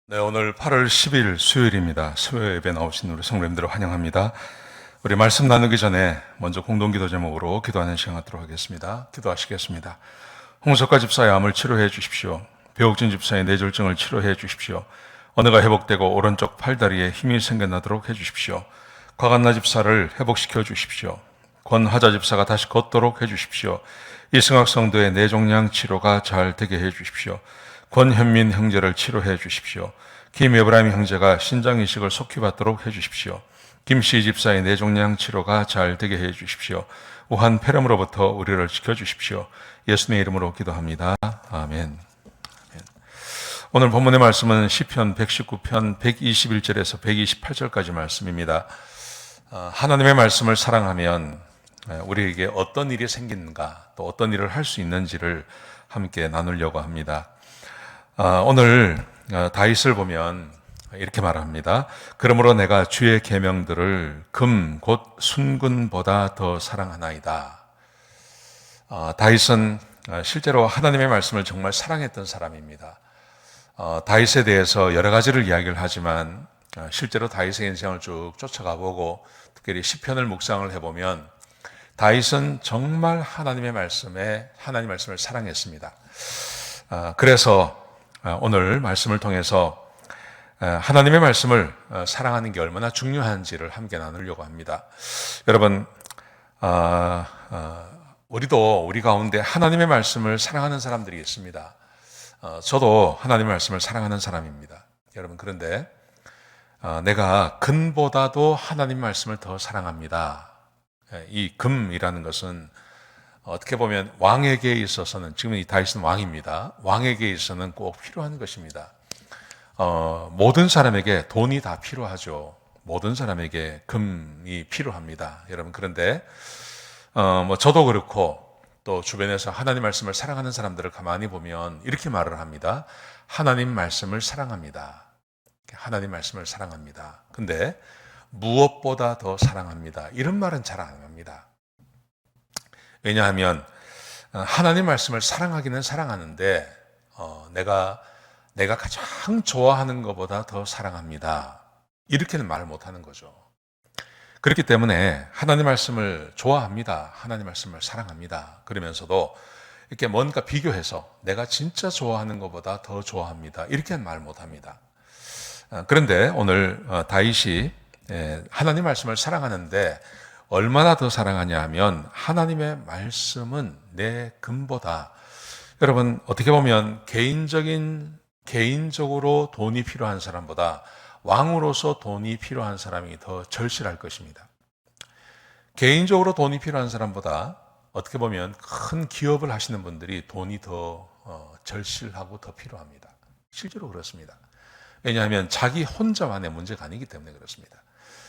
네, 오늘 8월 10일 수요일입니다. 수요 예배 나오신 우리 성도님들을 환영합니다. 우리 말씀 나누기 전에 먼저 공동기도 제목으로 기도하는 시간 갖도록 하겠습니다. 기도하시겠습니다. 홍석가 집사의 암을 치료해 주십시오. 배옥진 집사의 뇌졸중을 치료해 주십시오. 언어가 회복되고 오른쪽 팔다리에 힘이 생겨나도록 해 주십시오. 과간나 집사를 회복시켜 주십시오. 권하자 집사가 다시 걷도록 해 주십시오. 이승학 성도의 뇌종양 치료가 잘 되게 해 주십시오. 권현민 형제를 치료해 주십시오. 김에브라임 형제가 신장 이식을 속히 받도록 해 주십시오. 김씨 집사의 뇌종양 치료가 잘 되게 해 주십시오. 우한 폐렴으로부터 우리를 지켜 주십시오. 예수님의 이름으로 기도합니다. 아멘. 오늘 본문의 말씀은 시편 119편 121절에서 128절까지 말씀입니다. 하나님의 말씀을 사랑하면 우리에게 어떤 일이 생기는가, 또 어떤 일을 할 수 있는지를 함께 나누려고 합니다. 오늘 다윗을 보면 이렇게 말합니다. 그러므로 내가 주의 계명들을 금 곧 순금보다 더 사랑하나이다. 다윗은 실제로 하나님의 말씀을 정말 사랑했던 사람입니다. 다윗에 대해서 여러 가지를 이야기를 하지만 실제로 다윗의 인생을 쭉 쫓아가 보고 특별히 시편을 묵상을 해보면 다윗은 정말 하나님 말씀을 사랑했습니다. 그래서 오늘 말씀을 통해서 하나님의 말씀을 사랑하는 게 얼마나 중요한지를 함께 나누려고 합니다. 여러분, 우리 가운데 하나님의 말씀을 사랑하는 사람들이 있습니다. 저도 하나님의 말씀을 사랑하는 사람입니다. 여러분, 그런데 내가 금보다도 하나님 말씀을 더 사랑합니다. 이 금이라는 것은 어떻게 보면 왕에게 있어서는, 지금 이 다윗은 왕입니다. 왕에게 있어서는 꼭 필요한 것입니다. 모든 사람에게 돈이 다 필요하죠. 모든 사람에게 금이 필요합니다. 여러분, 그런데 저도 그렇고 또 주변에서 하나님 말씀을 사랑하는 사람들을 가만히 보면 이렇게 말을 합니다. 하나님 말씀을 사랑합니다. 하나님 말씀을 사랑합니다. 근데 무엇보다 더 사랑합니다. 이런 말은 잘 안 합니다. 왜냐하면 하나님 말씀을 사랑하기는 사랑하는데 내가 가장 좋아하는 것보다 더 사랑합니다. 이렇게는 말을 못하는 거죠. 그렇기 때문에 하나님 말씀을 좋아합니다. 하나님 말씀을 사랑합니다. 그러면서도 이렇게 뭔가 비교해서 내가 진짜 좋아하는 것보다 더 좋아합니다. 이렇게는 말 못합니다. 그런데 오늘 다윗이 하나님 말씀을 사랑하는데 얼마나 더 사랑하냐 하면 하나님의 말씀은 내 금보다, 여러분 어떻게 보면 개인적으로 돈이 필요한 사람보다 왕으로서 돈이 필요한 사람이 더 절실할 것입니다. 개인적으로 돈이 필요한 사람보다 어떻게 보면 큰 기업을 하시는 분들이 돈이 더 절실하고 더 필요합니다. 실제로 그렇습니다. 왜냐하면 자기 혼자만의 문제가 아니기 때문에 그렇습니다.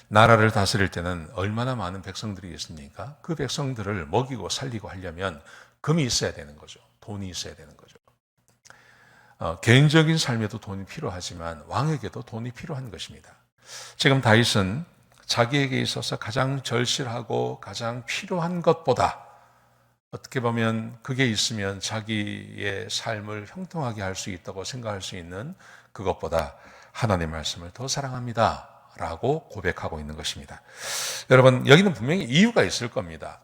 나라를 다스릴 때는 얼마나 많은 백성들이 있습니까? 그 백성들을 먹이고 살리고 하려면 금이 있어야 되는 거죠. 돈이 있어야 되는 거죠. 개인적인 삶에도 돈이 필요하지만 왕에게도 돈이 필요한 것입니다. 지금 다윗은 자기에게 있어서 가장 절실하고 가장 필요한 것보다 어떻게 보면 그게 있으면 자기의 삶을 형통하게 할 수 있다고 생각할 수 있는 그것보다 하나님의 말씀을 더 사랑합니다 라고 고백하고 있는 것입니다. 여러분, 여기는 분명히 이유가 있을 겁니다.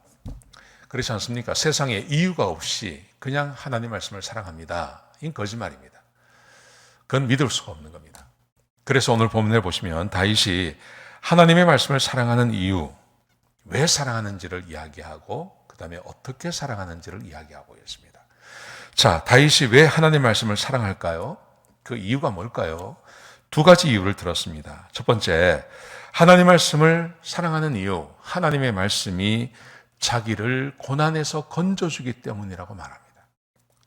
그렇지 않습니까? 세상에 이유가 없이 그냥 하나님 말씀을 사랑합니다. 이건 거짓말입니다. 그건 믿을 수가 없는 겁니다. 그래서 오늘 본문을 보시면 다윗이 하나님의 말씀을 사랑하는 이유, 왜 사랑하는지를 이야기하고 그 다음에 어떻게 사랑하는지를 이야기하고 있습니다. 자, 다윗이 왜 하나님 말씀을 사랑할까요? 그 이유가 뭘까요? 두 가지 이유를 들었습니다. 첫 번째, 하나님 말씀을 사랑하는 이유, 하나님의 말씀이 자기를 고난에서 건져주기 때문이라고 말합니다.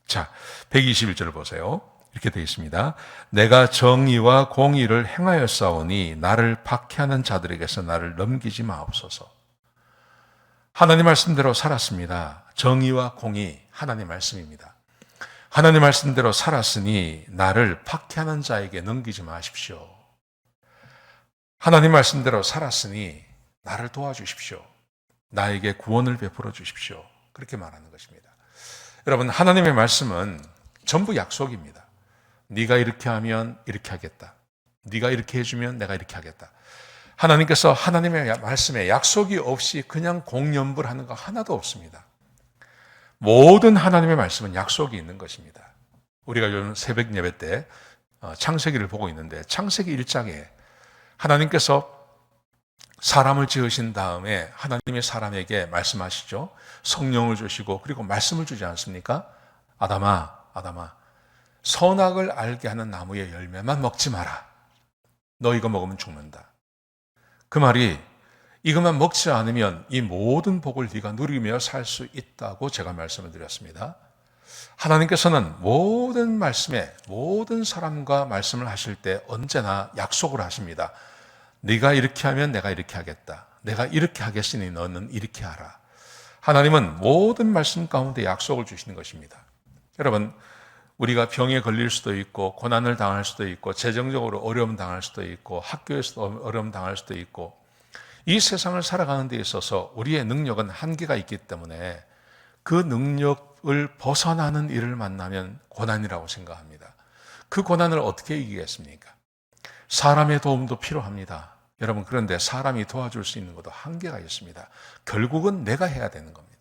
자, 121절을 보세요. 이렇게 되어 있습니다. 내가 정의와 공의를 행하였사오니 나를 박해하는 자들에게서 나를 넘기지 마옵소서. 하나님 말씀대로 살았습니다. 정의와 공의, 하나님 말씀입니다. 하나님 말씀대로 살았으니 나를 박해하는 자에게 넘기지 마십시오. 하나님 말씀대로 살았으니 나를 도와주십시오. 나에게 구원을 베풀어 주십시오. 그렇게 말하는 것입니다. 여러분, 하나님의 말씀은 전부 약속입니다. 네가 이렇게 하면 이렇게 하겠다. 네가 이렇게 해주면 내가 이렇게 하겠다. 하나님께서 하나님의 말씀에 약속이 없이 그냥 공연불하는 거 하나도 없습니다. 모든 하나님의 말씀은 약속이 있는 것입니다. 우리가 요즘 새벽 예배 때 창세기를 보고 있는데 창세기 1장에 하나님께서 사람을 지으신 다음에 하나님의 사람에게 말씀하시죠. 성령을 주시고 그리고 말씀을 주지 않습니까? 아담아, 아담아, 선악을 알게 하는 나무의 열매만 먹지 마라. 너 이거 먹으면 죽는다. 그 말이 이것만 먹지 않으면 이 모든 복을 네가 누리며 살 수 있다고 제가 말씀을 드렸습니다. 하나님께서는 모든 말씀에 모든 사람과 말씀을 하실 때 언제나 약속을 하십니다. 네가 이렇게 하면 내가 이렇게 하겠다. 내가 이렇게 하겠으니 너는 이렇게 하라. 하나님은 모든 말씀 가운데 약속을 주시는 것입니다. 여러분, 우리가 병에 걸릴 수도 있고 고난을 당할 수도 있고 재정적으로 어려움 당할 수도 있고 학교에서도 어려움 당할 수도 있고 이 세상을 살아가는 데 있어서 우리의 능력은 한계가 있기 때문에 그 능력을 벗어나는 일을 만나면 고난이라고 생각합니다. 그 고난을 어떻게 이기겠습니까? 사람의 도움도 필요합니다. 여러분, 그런데 사람이 도와줄 수 있는 것도 한계가 있습니다. 결국은 내가 해야 되는 겁니다.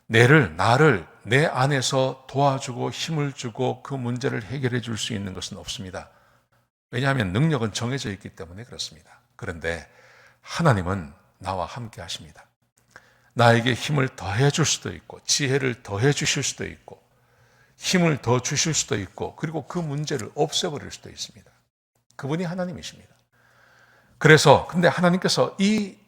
나를 내 안에서 도와주고 힘을 주고 그 문제를 해결해 줄 수 있는 것은 없습니다. 왜냐하면 능력은 정해져 있기 때문에 그렇습니다. 그런데 하나님은 나와 함께 하십니다. 나에게 힘을 더해 줄 수도 있고 지혜를 더해 주실 수도 있고 힘을 더 주실 수도 있고 그리고 그 문제를 없애버릴 수도 있습니다. 그분이 하나님이십니다. 그래서 근데 하나님께서 이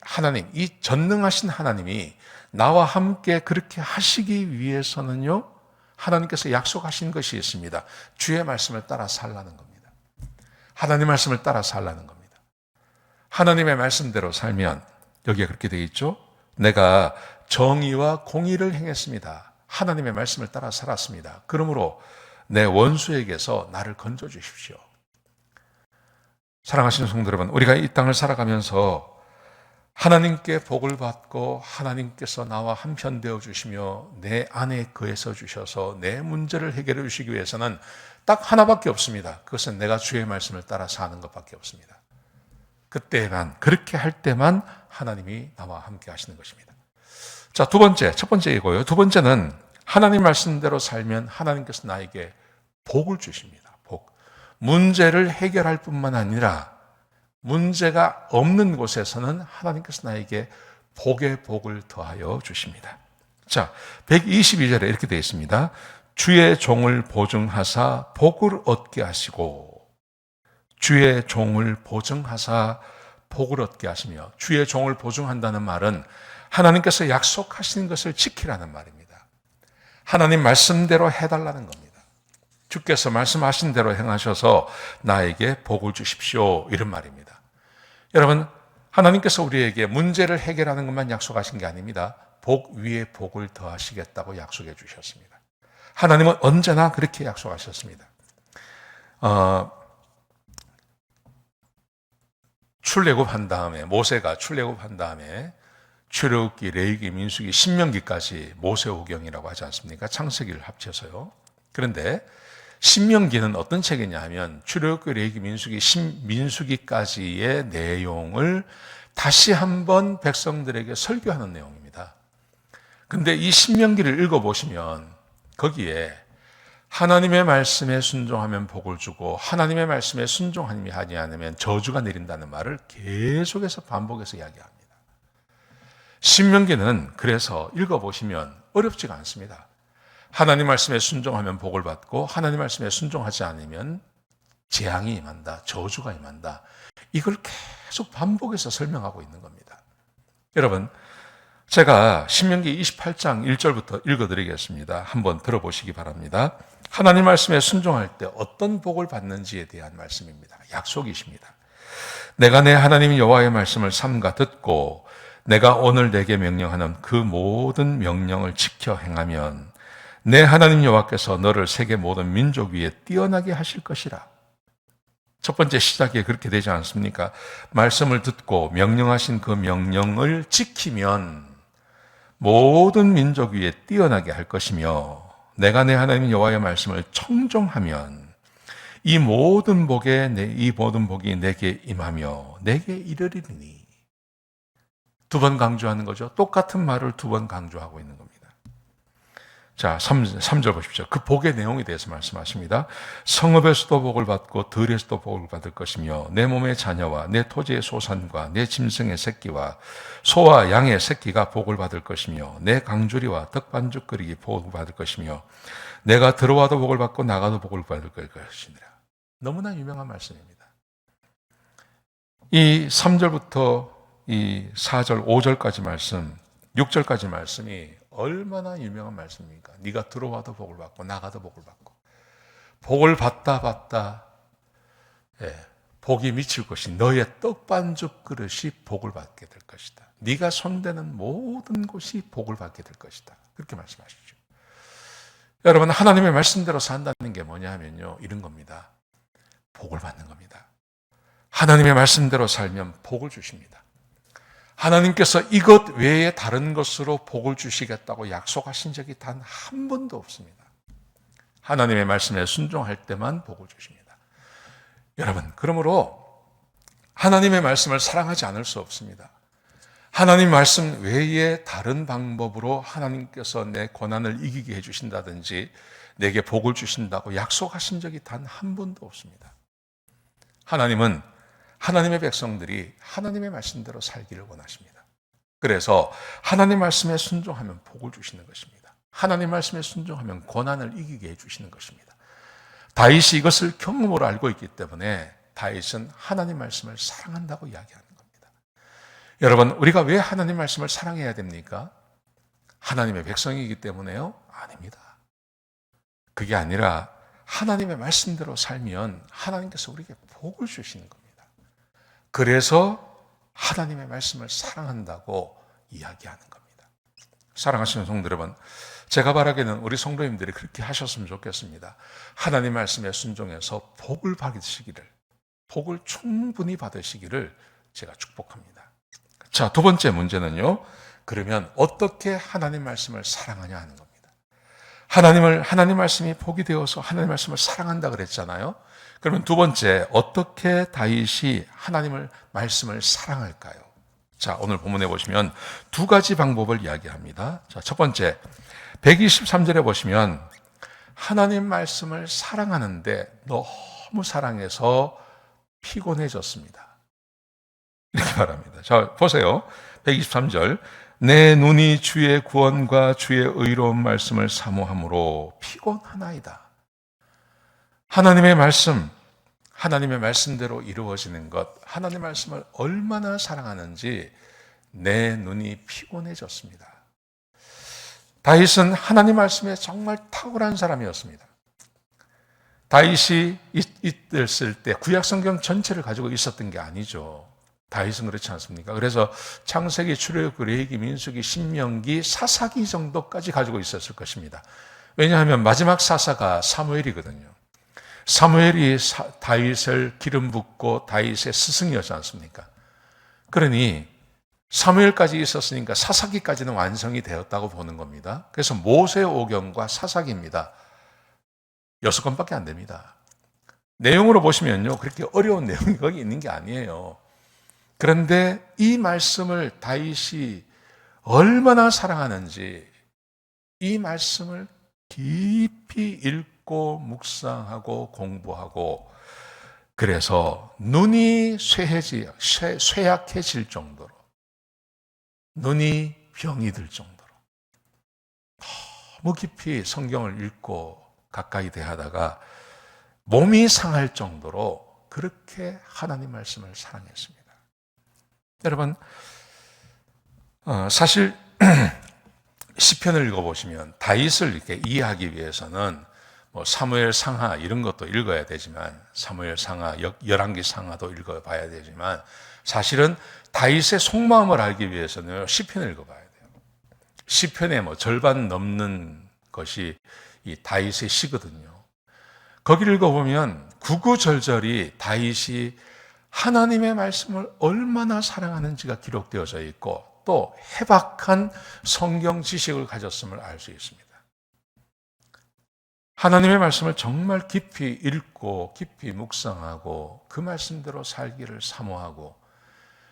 전능하신 하나님이 나와 함께 그렇게 하시기 위해서는요, 하나님께서 약속하신 것이 있습니다. 주의 말씀을 따라 살라는 겁니다. 하나님 말씀을 따라 살라는 겁니다. 하나님의 말씀대로 살면 여기에 그렇게 되어 있죠. 내가 정의와 공의를 행했습니다. 하나님의 말씀을 따라 살았습니다. 그러므로 내 원수에게서 나를 건져 주십시오. 사랑하시는 성도 여러분, 우리가 이 땅을 살아가면서 하나님께 복을 받고 하나님께서 나와 한편 되어 주시며 내 안에 거해서 주셔서 내 문제를 해결해 주시기 위해서는 딱 하나밖에 없습니다. 그것은 내가 주의 말씀을 따라 사는 것밖에 없습니다. 그때만, 그렇게 할 때만 하나님이 나와 함께 하시는 것입니다. 자, 첫 번째 이거요. 두 번째는 하나님 말씀대로 살면 하나님께서 나에게 복을 주십니다. 복. 문제를 해결할 뿐만 아니라 문제가 없는 곳에서는 하나님께서 나에게 복의 복을 더하여 주십니다. 자, 122절에 이렇게 되어 있습니다. 주의 종을 보증하사 복을 얻게 하시고, 주의 종을 보증하사 복을 얻게 하시며, 주의 종을 보증한다는 말은 하나님께서 약속하신 것을 지키라는 말입니다. 하나님 말씀대로 해달라는 겁니다. 주께서 말씀하신 대로 행하셔서 나에게 복을 주십시오, 이런 말입니다. 여러분, 하나님께서 우리에게 문제를 해결하는 것만 약속하신 게 아닙니다. 복 위에 복을 더하시겠다고 약속해 주셨습니다. 하나님은 언제나 그렇게 약속하셨습니다. 출애굽한 다음에, 모세가 출애굽한 다음에 출애굽기, 레위기, 민수기, 신명기까지 모세오경이라고 하지 않습니까? 창세기를 합쳐서요. 그런데 신명기는 어떤 책이냐 하면 출애굽기, 레위기, 민수기, 민수기까지의 내용을 다시 한번 백성들에게 설교하는 내용입니다. 근데 이 신명기를 읽어보시면 거기에 하나님의 말씀에 순종하면 복을 주고 하나님의 말씀에 순종하지 않으면 저주가 내린다는 말을 계속해서 반복해서 이야기합니다. 신명기는 그래서 읽어보시면 어렵지가 않습니다. 하나님 말씀에 순종하면 복을 받고 하나님 말씀에 순종하지 않으면 재앙이 임한다, 저주가 임한다. 이걸 계속 반복해서 설명하고 있는 겁니다. 여러분, 제가 신명기 28장 1절부터 읽어드리겠습니다. 한번 들어보시기 바랍니다. 하나님 말씀에 순종할 때 어떤 복을 받는지에 대한 말씀입니다. 약속이십니다. 내가 내 하나님 여호와의 말씀을 삼가 듣고 내가 오늘 내게 명령하는 그 모든 명령을 지켜 행하면 내 하나님 여호와께서 너를 세계 모든 민족 위에 뛰어나게 하실 것이라. 첫 번째 시작에 그렇게 되지 않습니까? 말씀을 듣고 명령하신 그 명령을 지키면 모든 민족 위에 뛰어나게 할 것이며 내가 내 하나님 여호와의 말씀을 청종하면 이 모든 복이 내게 임하며 내게 이르리니. 두 번 강조하는 거죠. 똑같은 말을 두 번 강조하고 있는 겁니다. 자, 3절 보십시오. 그 복의 내용에 대해서 말씀하십니다. 성읍에서도 복을 받고 들에서도 복을 받을 것이며 내 몸의 자녀와 내 토지의 소산과 내 짐승의 새끼와 소와 양의 새끼가 복을 받을 것이며 내 강주리와 떡반죽거리기 복을 받을 것이며 내가 들어와도 복을 받고 나가도 복을 받을 것이니라. 너무나 유명한 말씀입니다. 이 3절부터 이 4절, 5절까지 말씀, 6절까지 말씀이 얼마나 유명한 말씀입니까? 네가 들어와도 복을 받고 나가도 복을 받고 복을 받다 복이 미칠 것이 너의 떡반죽 그릇이 복을 받게 될 것이다. 네가 손대는 모든 곳이 복을 받게 될 것이다. 그렇게 말씀하시죠. 여러분, 하나님의 말씀대로 산다는 게 뭐냐 하면요, 이런 겁니다. 복을 받는 겁니다. 하나님의 말씀대로 살면 복을 주십니다. 하나님께서 이것 외에 다른 것으로 복을 주시겠다고 약속하신 적이 단 한 번도 없습니다. 하나님의 말씀에 순종할 때만 복을 주십니다. 여러분, 그러므로 하나님의 말씀을 사랑하지 않을 수 없습니다. 하나님 말씀 외에 다른 방법으로 하나님께서 내 고난을 이기게 해주신다든지 내게 복을 주신다고 약속하신 적이 단 한 번도 없습니다. 하나님은 하나님의 백성들이 하나님의 말씀대로 살기를 원하십니다. 그래서 하나님 말씀에 순종하면 복을 주시는 것입니다. 하나님 말씀에 순종하면 고난을 이기게 해주시는 것입니다. 다윗이 이것을 경험으로 알고 있기 때문에 다윗은 하나님 말씀을 사랑한다고 이야기하는 겁니다. 여러분, 우리가 왜 하나님 말씀을 사랑해야 됩니까? 하나님의 백성이기 때문에요? 아닙니다. 그게 아니라 하나님의 말씀대로 살면 하나님께서 우리에게 복을 주시는 겁니다. 그래서 하나님의 말씀을 사랑한다고 이야기하는 겁니다. 사랑하시는 성도 여러분, 제가 바라기는 우리 성도님들이 그렇게 하셨으면 좋겠습니다. 하나님 말씀에 순종해서 복을 받으시기를, 복을 충분히 받으시기를 제가 축복합니다. 자, 두 번째 문제는요, 그러면 어떻게 하나님 말씀을 사랑하냐 하는 겁니다. 하나님 말씀이 복이 되어서 하나님 말씀을 사랑한다 그랬잖아요. 그러면 두 번째, 어떻게 다윗이 하나님의 말씀을 사랑할까요? 자, 오늘 본문에 보시면 두 가지 방법을 이야기합니다. 자, 첫 번째, 123절에 보시면 하나님 말씀을 사랑하는데 너무 사랑해서 피곤해졌습니다. 이렇게 말합니다. 자, 보세요. 123절. 내 눈이 주의 구원과 주의 의로운 말씀을 사모함으로 피곤하나이다. 하나님의 말씀, 하나님의 말씀대로 이루어지는 것, 하나님의 말씀을 얼마나 사랑하는지 내 눈이 피곤해졌습니다. 다윗은 하나님 말씀에 정말 탁월한 사람이었습니다. 다윗이 있을 때 구약성경 전체를 가지고 있었던 게 아니죠. 다윗은 그렇지 않습니까? 그래서 창세기, 출애굽기, 레위기, 민수기, 신명기, 사사기 정도까지 가지고 있었을 것입니다. 왜냐하면 마지막 사사가 사무엘이거든요. 사무엘이 다윗을 기름 붓고 다윗의 스승이었지 않습니까? 그러니 사무엘까지 있었으니까 사사기까지는 완성이 되었다고 보는 겁니다. 그래서 모세오경과 사사기입니다. 6권밖에 안 됩니다. 내용으로 보시면요, 그렇게 어려운 내용이 거기 있는 게 아니에요. 그런데 이 말씀을 다윗이 얼마나 사랑하는지 이 말씀을 깊이 읽고 묵상하고 공부하고 그래서 눈이 쇠약해질 정도로 눈이 병이 들 정도로 너무 깊이 성경을 읽고 가까이 대하다가 몸이 상할 정도로 그렇게 하나님 말씀을 사랑했습니다. 여러분, 사실 시편을 읽어보시면 다윗을 이렇게 이해하기 위해서는 뭐 사무엘 상하 이런 것도 읽어야 되지만 사무엘 상하, 열왕기 상하도 읽어봐야 되지만 사실은 다윗의 속마음을 알기 위해서는 시편을 읽어봐야 돼요. 시편의 뭐 절반 넘는 것이 이 다윗의 시거든요. 거기를 읽어보면 구구절절이 다윗이 하나님의 말씀을 얼마나 사랑하는지가 기록되어져 있고 또 해박한 성경 지식을 가졌음을 알 수 있습니다. 하나님의 말씀을 정말 깊이 읽고 깊이 묵상하고 그 말씀대로 살기를 사모하고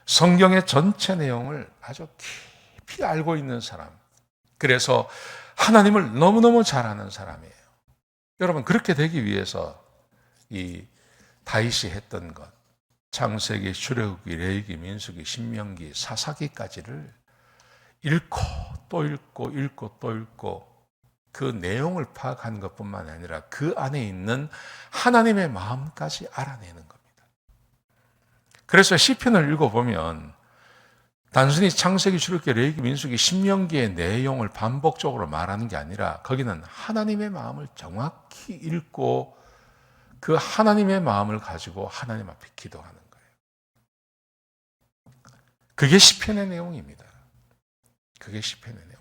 성경의 전체 내용을 아주 깊이 알고 있는 사람, 그래서 하나님을 너무너무 잘 아는 사람이에요. 여러분, 그렇게 되기 위해서 이 다윗이 했던 것, 창세기, 출애굽기, 레위기, 민수기, 신명기, 사사기까지를 읽고 또 읽고 읽고 또 읽고 그 내용을 파악하는 것뿐만 아니라 그 안에 있는 하나님의 마음까지 알아내는 겁니다. 그래서 시편을 읽어보면 단순히 창세기, 출애굽기, 레위기, 민수기, 신명기의 내용을 반복적으로 말하는 게 아니라 거기는 하나님의 마음을 정확히 읽고 그 하나님의 마음을 가지고 하나님 앞에 기도하는 거예요. 그게 시편의 내용입니다. 그게 시편의 내용입니다.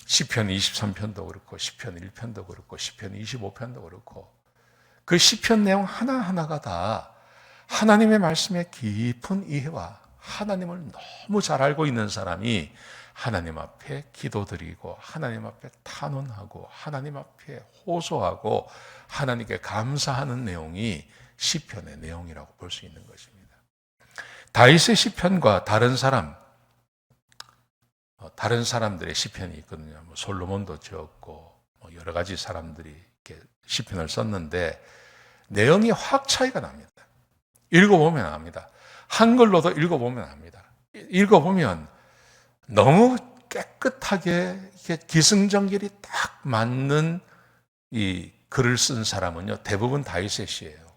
시편 23편도 그렇고 시편 1편도 그렇고 시편 25편도 그렇고 그 시편 내용 하나하나가 다 하나님의 말씀의 깊은 이해와 하나님을 너무 잘 알고 있는 사람이 하나님 앞에 기도드리고 하나님 앞에 탄원하고 하나님 앞에 호소하고 하나님께 감사하는 내용이 시편의 내용이라고 볼 수 있는 것입니다. 다윗의 시편과 다른 사람들의 시편이 있거든요. 솔로몬도 지었고 여러 가지 사람들이 이렇게 시편을 썼는데 내용이 확 차이가 납니다. 읽어보면 압니다. 한글로도 읽어보면 압니다. 읽어보면 너무 깨끗하게 이렇게 기승전결이 딱 맞는 이 글을 쓴 사람은요, 대부분 다윗의 시예요.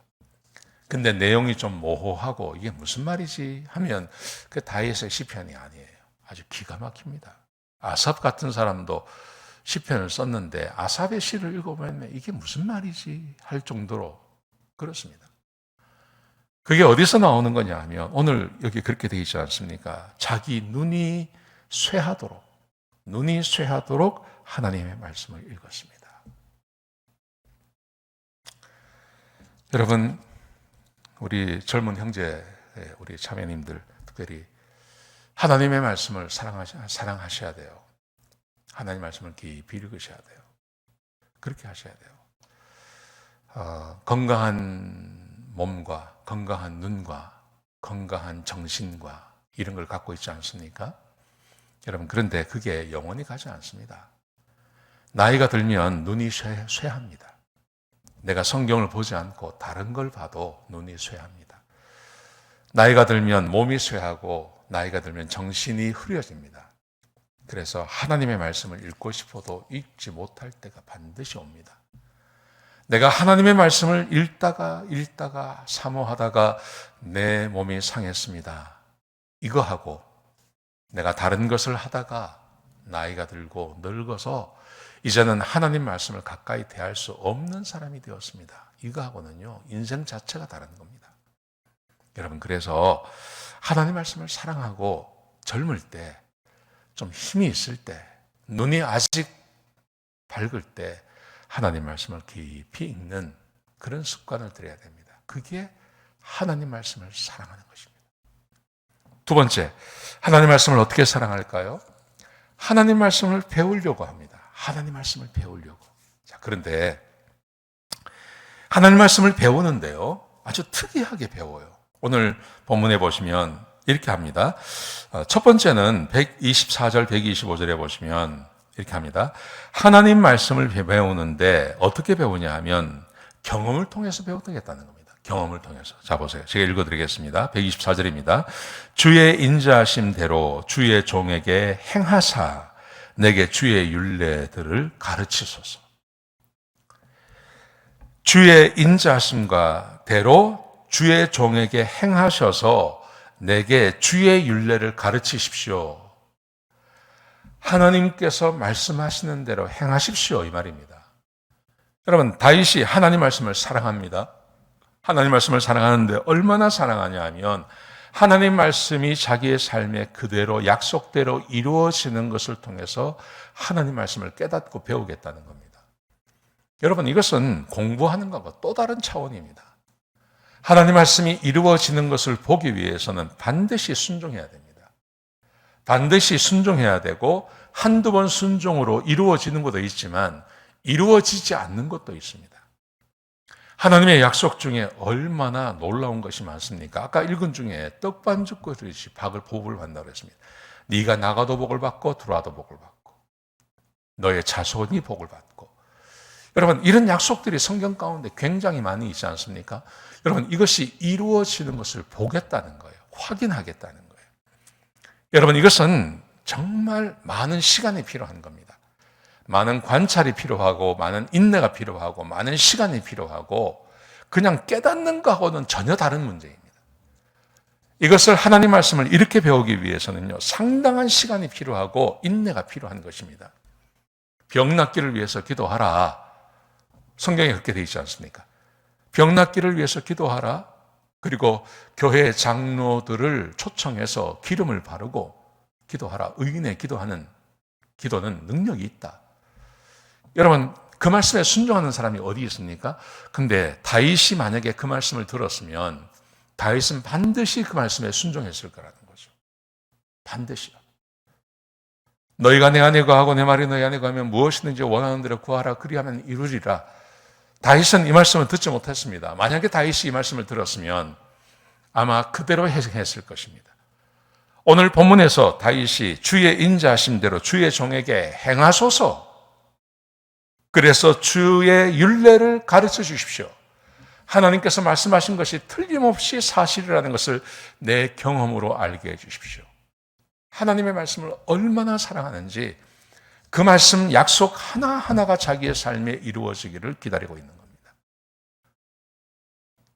근데 내용이 좀 모호하고 이게 무슨 말이지 하면 그 다윗의 시편이 아니에요. 아주 기가 막힙니다. 아삽 같은 사람도 시편을 썼는데 아삽의 시를 읽어보면 이게 무슨 말이지 할 정도로 그렇습니다. 그게 어디서 나오는 거냐 하면 오늘 여기 그렇게 되어 있지 않습니까? 자기 눈이 쇠하도록 하나님의 말씀을 읽었습니다. 여러분, 우리 젊은 형제, 우리 자매님들 특별히 하나님의 말씀을 사랑하셔야 돼요. 하나님의 말씀을 깊이 읽으셔야 돼요. 그렇게 하셔야 돼요. 건강한 몸과 건강한 눈과 건강한 정신과 이런 걸 갖고 있지 않습니까? 여러분, 그런데 그게 영원히 가지 않습니다. 나이가 들면 눈이 쇠합니다. 내가 성경을 보지 않고 다른 걸 봐도 눈이 쇠합니다. 나이가 들면 몸이 쇠하고 나이가 들면 정신이 흐려집니다. 그래서 하나님의 말씀을 읽고 싶어도 읽지 못할 때가 반드시 옵니다. 내가 하나님의 말씀을 읽다가 사모하다가 내 몸이 상했습니다. 이거 하고 내가 다른 것을 하다가 나이가 들고 늙어서 이제는 하나님 말씀을 가까이 대할 수 없는 사람이 되었습니다. 이거하고는요, 인생 자체가 다른 겁니다. 여러분, 그래서 하나님 말씀을 사랑하고 젊을 때, 좀 힘이 있을 때, 눈이 아직 밝을 때 하나님 말씀을 깊이 읽는 그런 습관을 들여야 됩니다. 그게 하나님 말씀을 사랑하는 것입니다. 두 번째, 하나님 말씀을 어떻게 사랑할까요? 하나님 말씀을 배우려고 합니다. 하나님 말씀을 배우려고. 자, 그런데 하나님 말씀을 배우는데요, 아주 특이하게 배워요. 오늘 본문에 보시면 이렇게 합니다. 첫 번째는 124절, 125절에 보시면 이렇게 합니다. 하나님 말씀을 배우는데 어떻게 배우냐 하면 경험을 통해서 배우겠다는 겁니다. 경험을 통해서. 자, 보세요. 제가 읽어드리겠습니다. 124절입니다. 주의 인자하심대로 주의 종에게 행하사 내게 주의 율례들을 가르치소서. 주의 인자하심과 대로 주의 종에게 행하셔서 내게 주의 율례를 가르치십시오. 하나님께서 말씀하시는 대로 행하십시오, 이 말입니다. 여러분, 다윗이 하나님 말씀을 사랑합니다. 하나님 말씀을 사랑하는데 얼마나 사랑하냐 하면 하나님 말씀이 자기의 삶에 그대로 약속대로 이루어지는 것을 통해서 하나님 말씀을 깨닫고 배우겠다는 겁니다. 여러분, 이것은 공부하는 것과 또 다른 차원입니다. 하나님 말씀이 이루어지는 것을 보기 위해서는 반드시 순종해야 됩니다. 반드시 순종해야 되고 한두 번 순종으로 이루어지는 것도 있지만 이루어지지 않는 것도 있습니다. 하나님의 약속 중에 얼마나 놀라운 것이 많습니까? 아까 읽은 중에 떡반죽 그릇이 복을 받는다고 했습니다. 네가 나가도 복을 받고 들어와도 복을 받고 너의 자손이 복을 받고. 여러분, 이런 약속들이 성경 가운데 굉장히 많이 있지 않습니까? 여러분, 이것이 이루어지는 것을 보겠다는 거예요. 확인하겠다는 거예요. 여러분, 이것은 정말 많은 시간이 필요한 겁니다. 많은 관찰이 필요하고 많은 인내가 필요하고 많은 시간이 필요하고 그냥 깨닫는 것하고는 전혀 다른 문제입니다. 이것을 하나님 말씀을 이렇게 배우기 위해서는요, 상당한 시간이 필요하고 인내가 필요한 것입니다. 병 낫기를 위해서 기도하라. 성경에 그렇게 되어 있지 않습니까? 병 낫기를 위해서 기도하라. 그리고 교회 장로들을 초청해서 기름을 바르고 기도하라. 의인의 기도하는 기도는 능력이 있다. 여러분, 그 말씀에 순종하는 사람이 어디 있습니까? 근데 다윗이 만약에 그 말씀을 들었으면 다윗은 반드시 그 말씀에 순종했을 거라는 거죠. 반드시요. 너희가 내 안에 거하고 내 말이 너희 안에 거하면 무엇이든지 원하는 대로 구하라. 그리하면 이루리라. 다윗은 이 말씀을 듣지 못했습니다. 만약에 다윗이 이 말씀을 들었으면 아마 그대로 했을 것입니다. 오늘 본문에서 다윗이 주의 인자하신 대로 주의 종에게 행하소서. 그래서 주의 율례를 가르쳐 주십시오. 하나님께서 말씀하신 것이 틀림없이 사실이라는 것을 내 경험으로 알게 해 주십시오. 하나님의 말씀을 얼마나 사랑하는지 그 말씀 약속 하나하나가 자기의 삶에 이루어지기를 기다리고 있는 겁니다.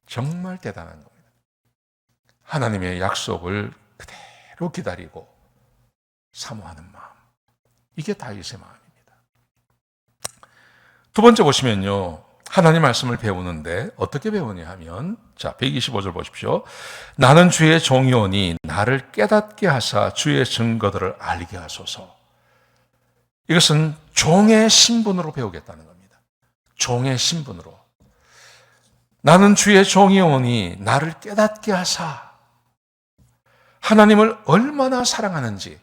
정말 대단한 겁니다. 하나님의 약속을 그대로 기다리고 사모하는 마음. 이게 다윗의 마음입니다. 두 번째 보시면요. 하나님 말씀을 배우는데 어떻게 배우냐 하면, 자, 125절 보십시오. 나는 주의 종이오니 나를 깨닫게 하사 주의 증거들을 알게 하소서. 이것은 종의 신분으로 배우겠다는 겁니다. 종의 신분으로. 나는 주의 종이오니 나를 깨닫게 하사. 하나님을 얼마나 사랑하는지,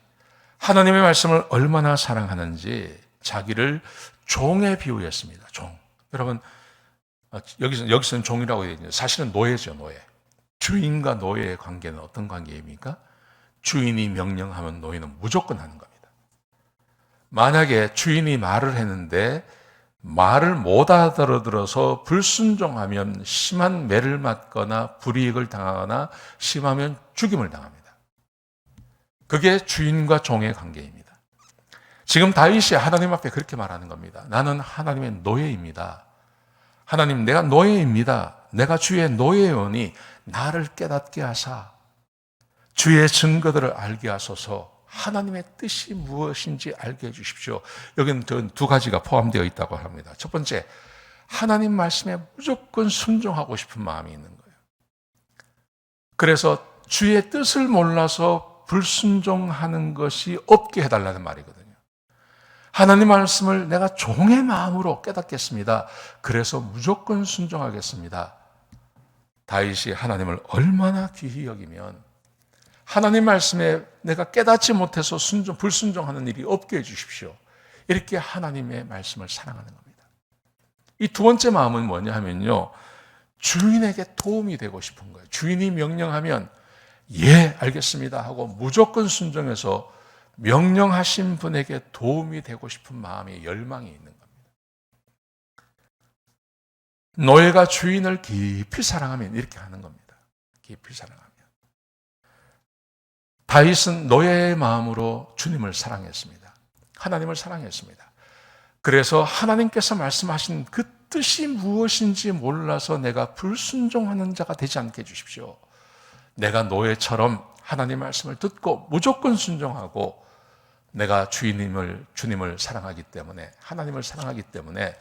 하나님의 말씀을 얼마나 사랑하는지 자기를 종에 비유했습니다. 종. 여러분, 여기서는 종이라고 얘기해요. 사실은 노예죠, 노예. 주인과 노예의 관계는 어떤 관계입니까? 주인이 명령하면 노예는 무조건 하는 겁니다. 만약에 주인이 말을 했는데 말을 못 알아들어서 불순종하면 심한 매를 맞거나 불이익을 당하거나 심하면 죽임을 당합니다. 그게 주인과 종의 관계입니다. 지금 다윗이 하나님 앞에 그렇게 말하는 겁니다. 나는 하나님의 노예입니다. 하나님, 내가 노예입니다. 내가 주의 노예오니 나를 깨닫게 하사 주의 증거들을 알게 하소서. 하나님의 뜻이 무엇인지 알게 해주십시오. 여기는 두 가지가 포함되어 있다고 합니다. 첫 번째, 하나님 말씀에 무조건 순종하고 싶은 마음이 있는 거예요. 그래서 주의 뜻을 몰라서 불순종하는 것이 없게 해달라는 말이거든요. 하나님 말씀을 내가 종의 마음으로 깨닫겠습니다. 그래서 무조건 순종하겠습니다. 다윗이 하나님을 얼마나 귀히 여기면 하나님 말씀에 내가 깨닫지 못해서 불순종하는 일이 없게 해주십시오. 이렇게 하나님의 말씀을 사랑하는 겁니다. 이 두 번째 마음은 뭐냐 하면요, 주인에게 도움이 되고 싶은 거예요. 주인이 명령하면 예, 알겠습니다 하고 무조건 순종해서 명령하신 분에게 도움이 되고 싶은 마음이 열망이 있는 겁니다. 노예가 주인을 깊이 사랑하면 이렇게 하는 겁니다. 깊이 사랑하면. 다윗은 노예의 마음으로 주님을 사랑했습니다. 하나님을 사랑했습니다. 그래서 하나님께서 말씀하신 그 뜻이 무엇인지 몰라서 내가 불순종하는 자가 되지 않게 해주십시오. 내가 노예처럼 하나님 말씀을 듣고 무조건 순종하고 내가 주님을 사랑하기 때문에, 하나님을 사랑하기 때문에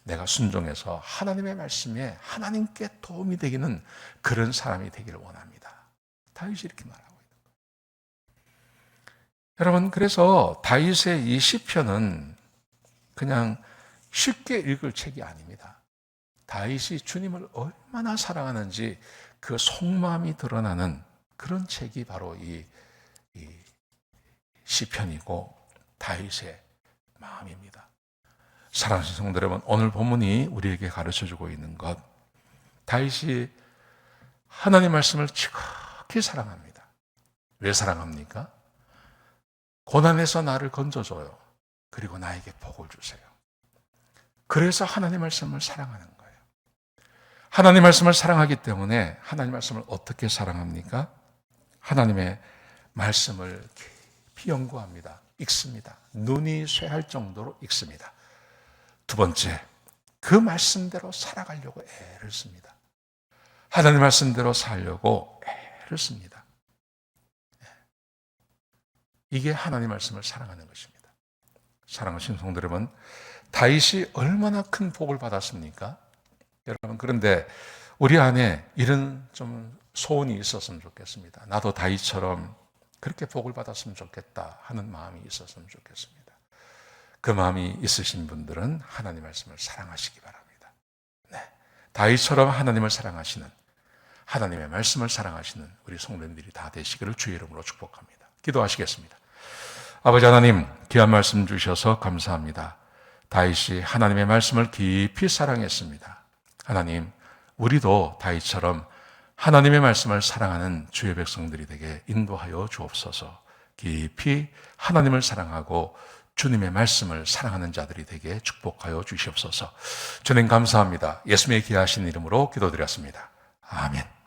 내가 순종해서 하나님의 말씀에 하나님께 도움이 되기는 그런 사람이 되기를 원합니다. 다윗이 이렇게 말합니다. 여러분, 그래서 다윗의 이 시편은 그냥 쉽게 읽을 책이 아닙니다. 다윗이 주님을 얼마나 사랑하는지 그 속마음이 드러나는 그런 책이 바로 이 시편이고 다윗의 마음입니다. 사랑하는 성도 여러분, 오늘 본문이 우리에게 가르쳐주고 있는 것, 다윗이 하나님 말씀을 지극히 사랑합니다. 왜 사랑합니까? 고난에서 나를 건져줘요. 그리고 나에게 복을 주세요. 그래서 하나님 말씀을 사랑하는 거예요. 하나님 말씀을 사랑하기 때문에 하나님 말씀을 어떻게 사랑합니까? 하나님의 말씀을 깊이 연구합니다. 읽습니다. 눈이 쇠할 정도로 읽습니다. 두 번째, 그 말씀대로 살아가려고 애를 씁니다. 하나님 말씀대로 살려고 애를 씁니다. 이게 하나님 말씀을 사랑하는 것입니다. 사랑하신 성도 여러분, 다윗이 얼마나 큰 복을 받았습니까? 여러분, 그런데 우리 안에 이런 좀 소원이 있었으면 좋겠습니다. 나도 다윗처럼 그렇게 복을 받았으면 좋겠다 하는 마음이 있었으면 좋겠습니다. 그 마음이 있으신 분들은 하나님 말씀을 사랑하시기 바랍니다. 네, 다윗처럼 하나님을 사랑하시는, 하나님의 말씀을 사랑하시는 우리 성도님들이 다 되시기를 주의 이름으로 축복합니다. 기도하시겠습니다. 아버지 하나님, 귀한 말씀 주셔서 감사합니다. 다윗이 하나님의 말씀을 깊이 사랑했습니다. 하나님, 우리도 다윗처럼 하나님의 말씀을 사랑하는 주의 백성들이 되게 인도하여 주옵소서. 깊이 하나님을 사랑하고 주님의 말씀을 사랑하는 자들이 되게 축복하여 주시옵소서. 주님 감사합니다. 예수님의 귀하신 이름으로 기도드렸습니다. 아멘.